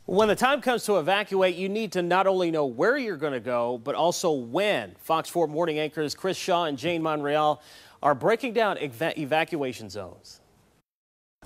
When the time comes to evacuate, you need to not only know where you're going to go, but also when. Fox 4 morning anchors Chris Shaw and Jane Monreal are breaking down evacuation zones.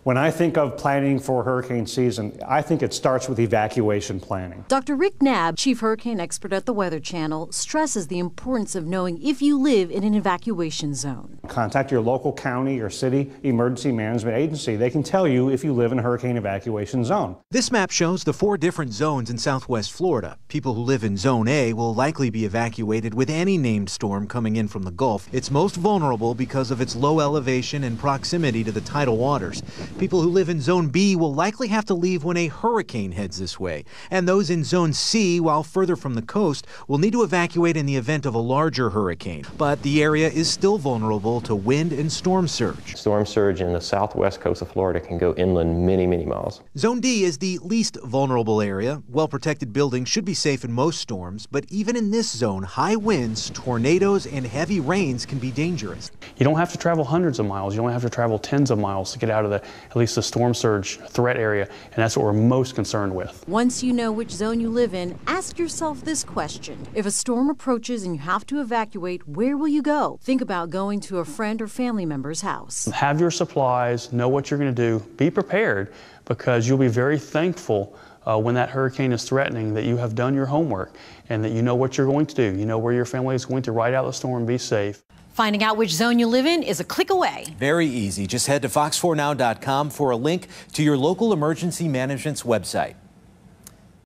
When I think of planning for hurricane season, I think it starts with evacuation planning. Dr. Rick Knabb, chief hurricane expert at the Weather Channel, stresses the importance of knowing if you live in an evacuation zone. Contact your local county or city emergency management agency. They can tell you if you live in a hurricane evacuation zone. This map shows the 4 different zones in southwest Florida. People who live in Zone A will likely be evacuated with any named storm coming in from the Gulf. It's most vulnerable because of its low elevation and proximity to the tidal waters. People who live in Zone B will likely have to leave when a hurricane heads this way. And those in Zone C, while further from the coast, will need to evacuate in the event of a larger hurricane. But the area is still vulnerable to wind and storm surge. Storm surge in the southwest coast of Florida can go inland many, many miles. Zone D is the least vulnerable area. Well-protected buildings should be safe in most storms, but even in this zone, high winds, tornadoes, and heavy rains can be dangerous. You don't have to travel hundreds of miles. You only have to travel tens of miles to get out of at least the storm surge threat area, and that's what we're most concerned with. Once you know which zone you live in, ask yourself this question. If a storm approaches and you have to evacuate, where will you go? Think about going to a friend or family member's house. Have your supplies, know what you're going to do, be prepared, because you'll be very thankful when that hurricane is threatening that you have done your homework and that you know what you're going to do. You know where your family is going to ride out the storm and be safe. Finding out which zone you live in is a click away. Very easy. Just head to fox4now.com for a link to your local emergency management's website.